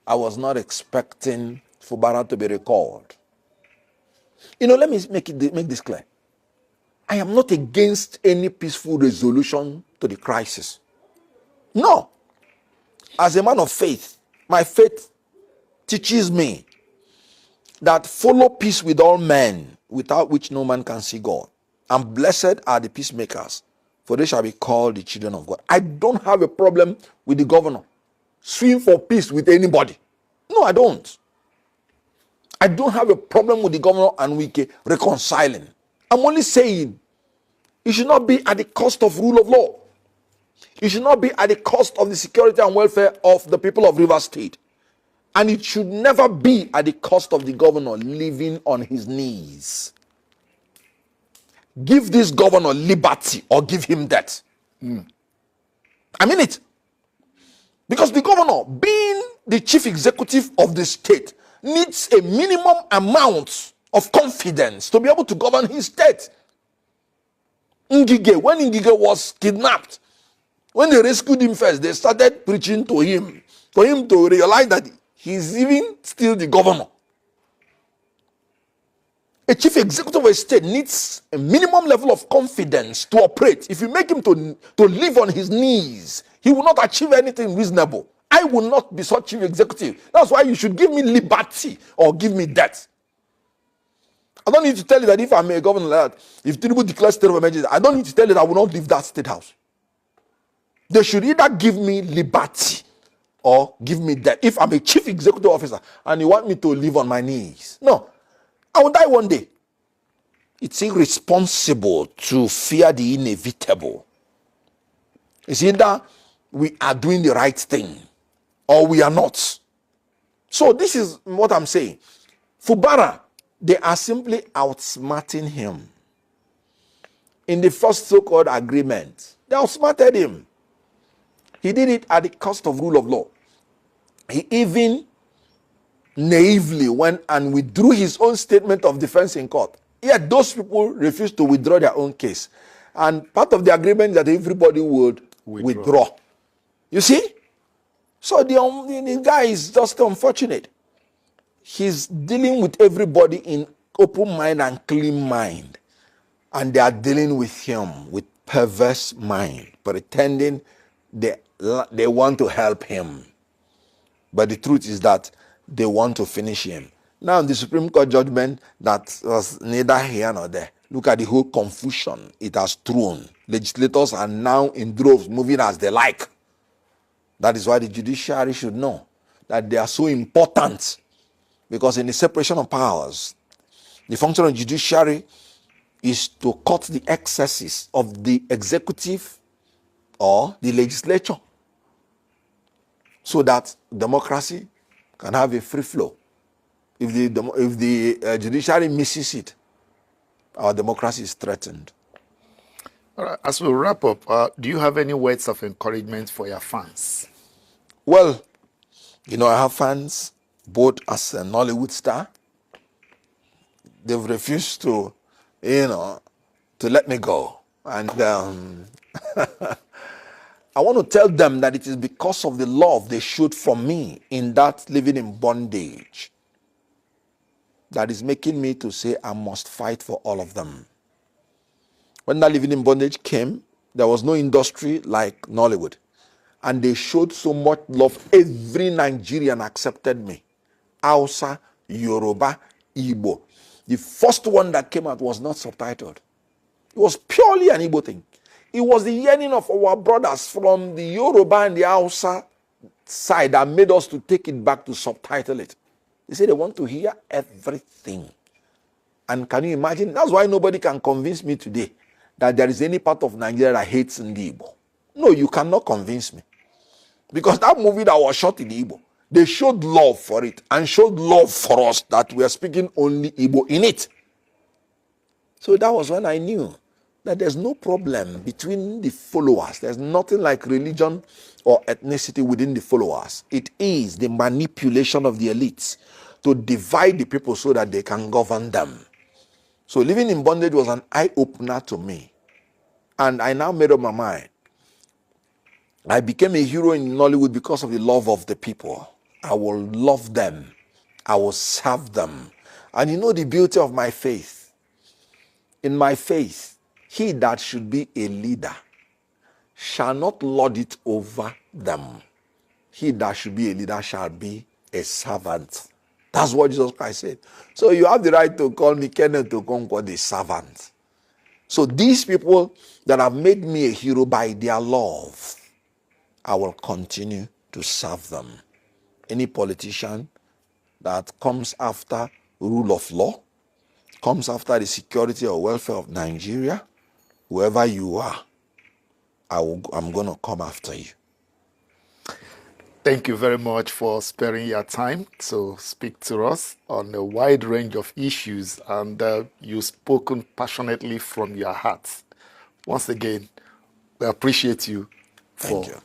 I was not expecting Fubara to be recalled. Let me make this clear. I am not against any peaceful resolution to the crisis. No. As a man of faith, my faith teaches me that follow peace with all men, without which no man can see God. And blessed are the peacemakers, for they shall be called the children of God. I don't have a problem with the governor suing for peace with anybody. No, I don't. I don't have a problem with the governor and Wike reconciling. I'm only saying it should not be at the cost of rule of law. It should not be at the cost of the security and welfare of the people of Rivers State. And it should never be at the cost of the governor living on his knees. Give this governor liberty or give him death. I mean it. Because the governor, being the chief executive of the state, needs a minimum amount of confidence to be able to govern his state. Ngige, when Ngige was kidnapped, when they rescued him first, they started preaching to him, for him to realize that he's even still the governor. A chief executive of a state needs a minimum level of confidence to operate. If you make him to live on his knees, he will not achieve anything reasonable. I will not be such chief executive. That's why you should give me liberty or give me death. I don't need to tell you that if I'm a governor like that, if Tinubu declares state of emergency, I don't need to tell you that I will not leave that state house. They should either give me liberty or give me death. If I'm a chief executive officer and you want me to live on my knees, no, I will die one day. It's irresponsible to fear the inevitable. It's either we are doing the right thing or we are not. So this is what I'm saying. Fubara, they are simply outsmarting him. In the first so-called agreement, they outsmarted him. He did it at the cost of rule of law. He even naively went and withdrew his own statement of defense in court. Yet those people refused to withdraw their own case. And part of the agreement that everybody would withdraw. You see? So the guy is just unfortunate. He's dealing with everybody in open mind and clean mind. And they are dealing with him with perverse mind, pretending they want to help him. But the truth is that they want to finish him. Now, the Supreme Court judgment that was neither here nor there. Look at the whole confusion it has thrown. Legislators are now in droves moving as they like. That is why the judiciary should know that they are so important. Because in the separation of powers, the function of the judiciary is to cut the excesses of the executive or the legislature so that democracy can have a free flow. If the judiciary misses it, our democracy is threatened. All right, as we wrap up, do you have any words of encouragement for your fans? Well, I have fans both as a Nollywood star. They've refused to let me go. And I want to tell them that it is because of the love they showed for me in that living in bondage that is making me to say I must fight for all of them. When that living in bondage came, there was no industry like Nollywood. And they showed so much love. Every Nigerian accepted me. Hausa, Yoruba, Igbo. The first one that came out was not subtitled. It was purely an Igbo thing. It was the yearning of our brothers from the Yoruba and the Hausa side that made us to take it back to subtitle it. They say they want to hear everything. And can you imagine? That's why nobody can convince me today that there is any part of Nigeria that hates Ndi Igbo. No, you cannot convince me. Because that movie that was shot in Igbo, they showed love for it and showed love for us that we are speaking only Igbo in it. So that was when I knew that there's no problem between the followers. There's nothing like religion or ethnicity within the followers. It is the manipulation of the elites to divide the people so that they can govern them. So living in bondage was an eye-opener to me. And I now made up my mind. I became a hero in Nollywood because of the love of the people. I will love them. I will serve them. And you know the beauty of my faith? In my faith, he that should be a leader shall not lord it over them. He that should be a leader shall be a servant. That's what Jesus Christ said. So you have the right to call me Kenneth Okonkwo the servant. So these people that have made me a hero by their love, I will continue to serve them. Any politician that comes after rule of law, comes after the security or welfare of Nigeria, whoever you are, I'm going to come after you. Thank you very much for sparing your time to speak to us on a wide range of issues, and you've spoken passionately from your heart. Once again, we appreciate you for Thank you.